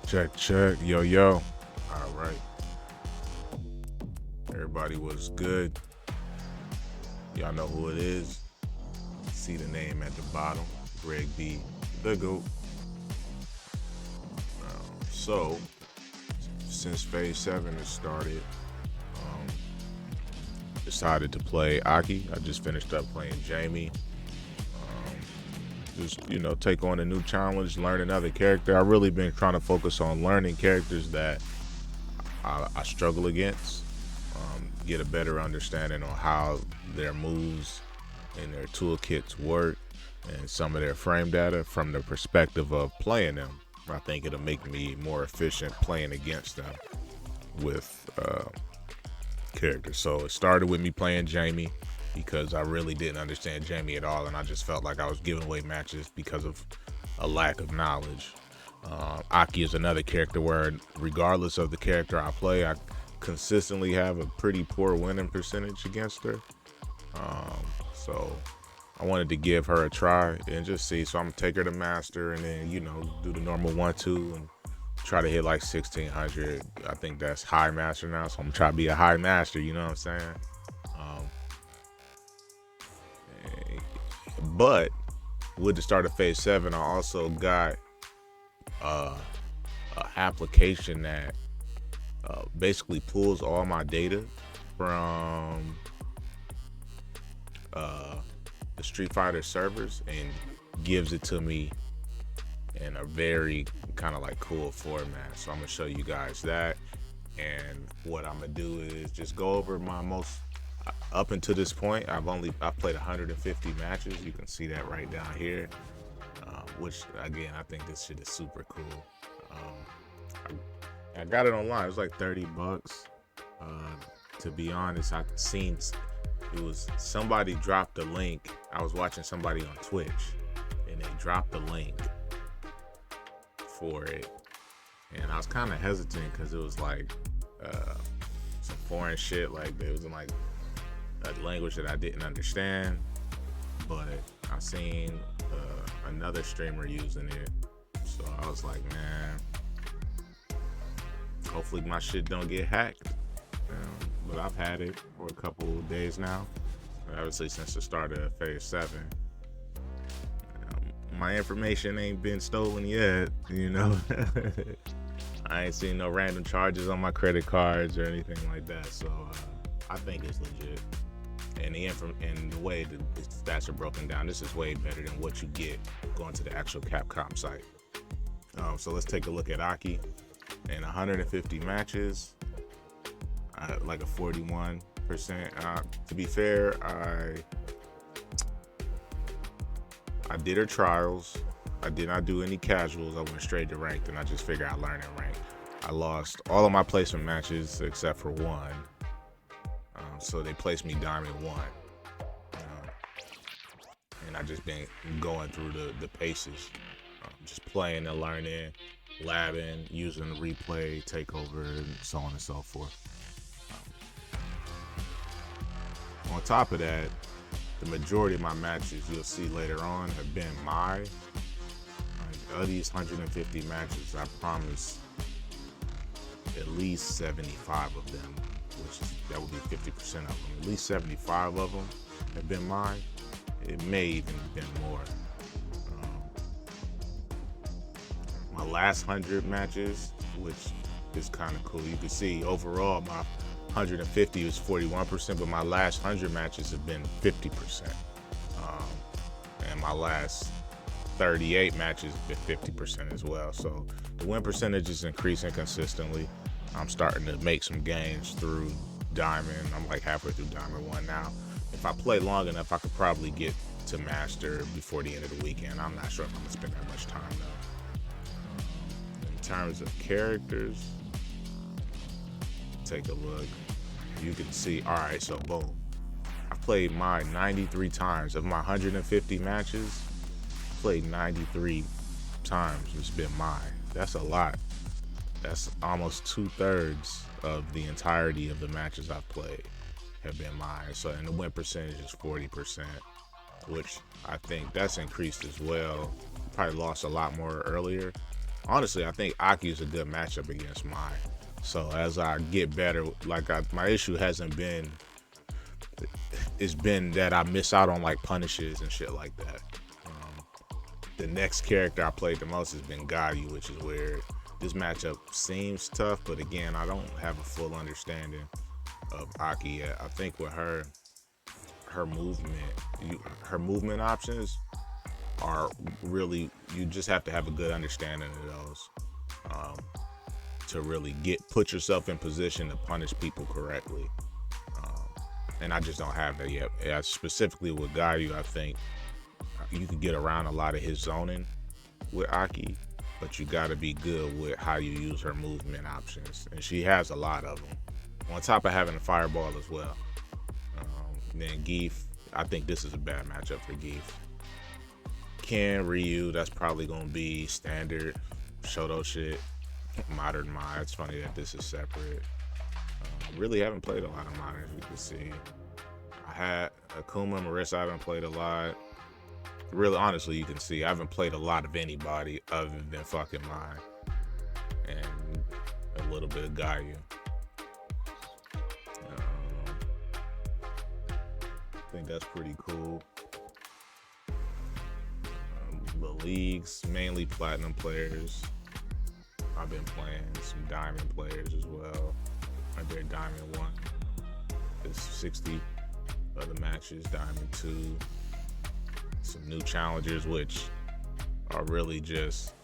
Check, check. Yo, yo. All right. Everybody was good. Y'all know who it is. See the name at the bottom. Greg B. The GOAT. So, since Phase 7 has started, um, decided to play A.K.I. I just finished up playing Jamie. Just, take on a new challenge, learn another character. I've really been trying to focus on learning characters that I struggle against, get a better understanding on how their moves and their toolkits work and some of their frame data from the perspective of playing them. I think it'll make me more efficient playing against them with characters. So it started with me playing Jamie because I really didn't understand Jamie at all, and I just felt like I was giving away matches because of a lack of knowledge. Aki is another character where, regardless of the character I play, I consistently have a pretty poor winning percentage against her. So I wanted to give her a try and just see. So I'm gonna take her to master and then, do the normal 1-2 and try to hit like 1600. I think that's high master now, so I'm gonna try to be a high master. You know what I'm saying? But with the start of Phase 7, I also got an application that basically pulls all my data from the StreetFighter servers and gives it to me in a very kind of like cool format. So I'm gonna show you guys that, and what I'm gonna do is just go over my most up until this point. I've played 150 matches. You can see that right down here, which again, I think this shit is super cool. I got it online. It was like $30. To be honest, I seen it was somebody dropped a link. I was watching somebody on Twitch, and they dropped the link for it, and I was kind of hesitant because it was like some foreign shit. Like it was in like a language that I didn't understand, but I seen another streamer using it, so I was like, man, hopefully my shit don't get hacked. But I've had it for a couple of days now, obviously since the start of Phase 7. My information ain't been stolen yet, I ain't seen no random charges on my credit cards or anything like that, so I think it's legit. And the way the stats are broken down, this is way better than what you get going to the actual Capcom site. So let's take a look at Aki. In 150 matches, like a 41%. To be fair, I did her trials. I did not do any casuals. I went straight to ranked, and I just figured I'd learn in ranked. I lost all of my placement matches except for one. So they placed me Diamond 1. And I just been going through the paces. Just playing and learning, labbing, using the replay, takeover, and so on and so forth. On top of that, the majority of my matches you'll see later on have been of these 150 matches, I promise at least 75 of them, that would be 50% of them. At least 75 of them have been mine. It may even have been more. My last 100 matches, which is kind of cool. You can see overall my 150 was 41%, but my last 100 matches have been 50%. And my last 38 matches have been 50% as well. So the win percentage is increasing consistently. I'm starting to make some gains through Diamond. I'm like halfway through Diamond 1 now. If I play long enough, I could probably get to Master before the end of the weekend. I'm not sure if I'm gonna spend that much time though. In terms of characters, take a look. You can see, all right, so boom. I played mine 93 times. Of my 150 matches, played 93 times. It's been mine. That's a lot. That's almost 2/3 of the entirety of the matches I've played have been mine. So, and the win percentage is 40%, which I think that's increased as well. Probably lost a lot more earlier, honestly, I think Aki is a good matchup against Mai. So as I get better, my issue hasn't been, it's been that I miss out on like punishes and shit like that. The next character I played the most has been Gayu, which is weird. This matchup seems tough, but again, I don't have a full understanding of Aki yet. I think with her movement, her movement options are really, you just have to have a good understanding of those to really put yourself in position to punish people correctly. And I just don't have that yet. Specifically with Gayu, I think you can get around a lot of his zoning with Aki, but you got to be good with how you use her movement options, and she has a lot of them. On top of having a fireball as well. Then Geef, I think this is a bad matchup for Geef. Ken, Ryu, that's probably gonna be standard Shoto shit. Modern Mai, it's funny that this is separate. Really haven't played a lot of modern, as you can see. I had Akuma, Marissa, I haven't played a lot. Really, honestly, you can see I haven't played a lot of anybody other than fucking Mai and a little bit of Gayu. I think that's pretty cool. The leagues, mainly platinum players. I've been playing some diamond players as well. I did diamond 1. It's 60 of the matches, diamond 2. Some new challengers, which are really just,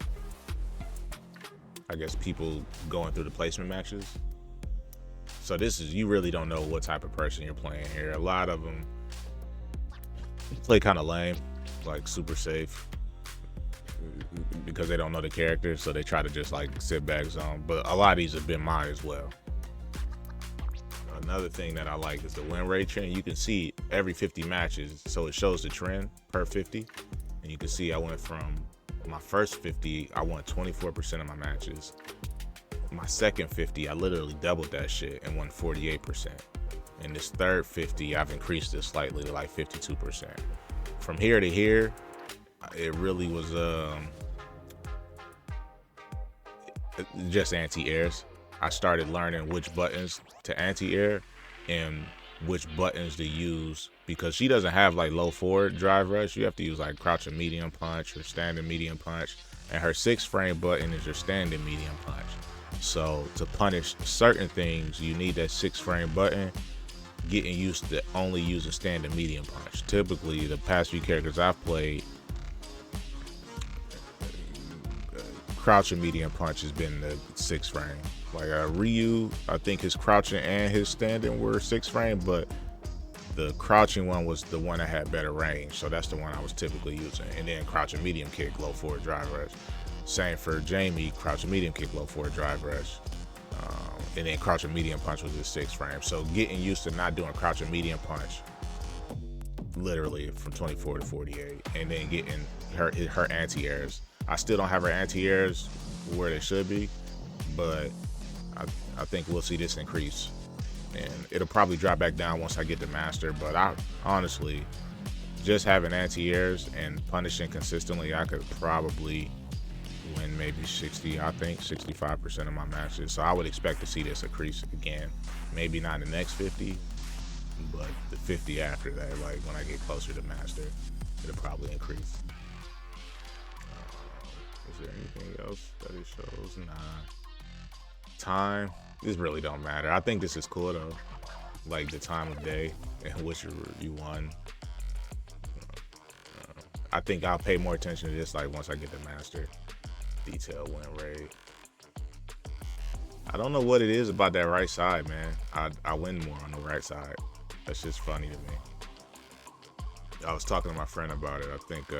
I guess, people going through the placement matches. So this is, you really don't know what type of person you're playing here. A lot of them play kind of lame, like super safe, because they don't know the character, so they try to just like sit back zone. But a lot of these have been mine as well. Another thing that I like is the win rate trend. You can see every 50 matches, so it shows the trend per 50. And you can see I went from my first 50, I won 24% of my matches. My second 50, I literally doubled that shit and won 48%. And this third 50, I've increased it slightly to like 52%. From here to here, it really was just anti-airs. I started learning which buttons to anti-air and which buttons to use, because she doesn't have like low forward drive rush. You have to use like crouching medium punch or standing medium punch, and her 6 frame button is your standing medium punch. So to punish certain things, you need that 6 frame button. Getting used to only using standing medium punch. Typically, the past few characters I've played, crouching medium punch has been the 6 frame. Like Ryu, I think his crouching and his standing were 6 frame, but the crouching one was the one that had better range, so that's the one I was typically using. And then crouching medium kick, low forward drive rush. Same for Jamie, crouching medium kick, low forward drive rush. And then crouching medium punch was his 6 frame. So getting used to not doing crouching medium punch, literally from 24 to 48, and then getting her anti-airs. I still don't have her anti-airs where they should be, but I think we'll see this increase, and it'll probably drop back down once I get the master. But I honestly, just having anti-airs and punishing consistently, I could probably win maybe 65% of my matches. So I would expect to see this increase again. Maybe not the next 50, but the 50 after that, like when I get closer to master, it'll probably increase. Is there anything else that it shows? Nah. Time, this really don't matter. I think this is cool though, like the time of day in which you won. I think I'll pay more attention to this like once I get the master. Detail win rate. I don't know what it is about that right side, man. I win more on the right side. That's just funny to me. I was talking to my friend about it. I think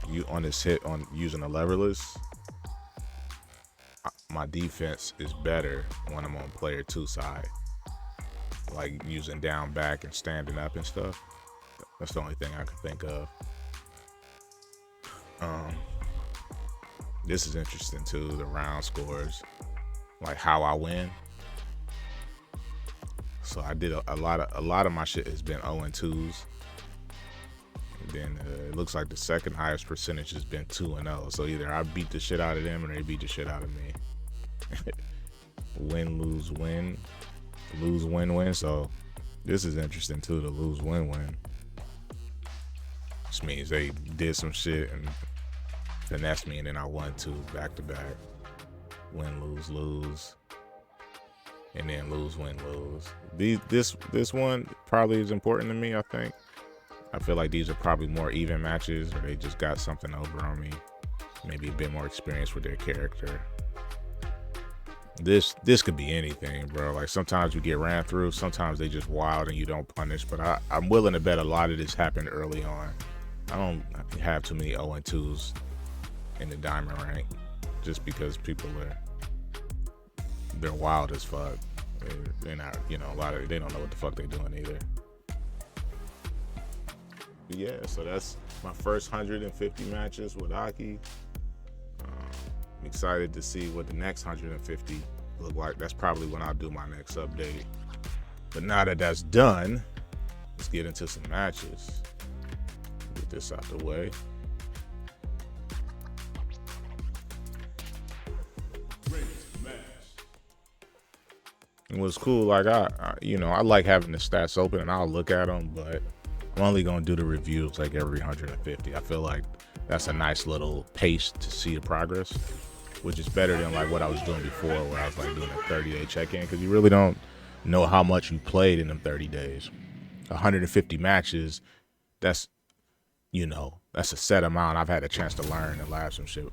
you on this hit on using a leverless, my defense is better when I'm on player 2 side, like using down back and standing up and stuff. That's the only thing I could think of. This is interesting too, the round scores, like how I win. So I did a lot of my shit has been 0-2s. And then it looks like the second highest percentage has been 2-0. So either I beat the shit out of them or they beat the shit out of me. Win, lose, win. Lose, win, win. So this is interesting too, the lose, win, win. Which means they did some shit and finessed me, and then I won 2 back to back. Win, lose, lose. And then lose, win, lose. This one probably is important to me, I think. I feel like these are probably more even matches, or they just got something over on me. Maybe a bit more experience with their character. This could be anything, bro. Like sometimes you get ran through, sometimes they just wild and you don't punish. But I'm willing to bet a lot of this happened early on. I don't have too many 0-2s in the diamond rank, just because people they're wild as fuck. They're not, you know, they don't know what the fuck they're doing either. Yeah, so that's my first 150 matches with A.K.I. I'm excited to see what the next 150 look like. That's probably when I'll do my next update. But now that that's done, let's get into some matches. Get this out the way. And what's cool, like I like having the stats open and I'll look at them, but I'm only gonna do the reviews like every 150. I feel like that's a nice little pace to see the progress, which is better than like what I was doing before, where I was like doing a 30-day check-in, because you really don't know how much you played in them 30 days. 150 matches, that's a set amount. I've had a chance to learn and lab some shit.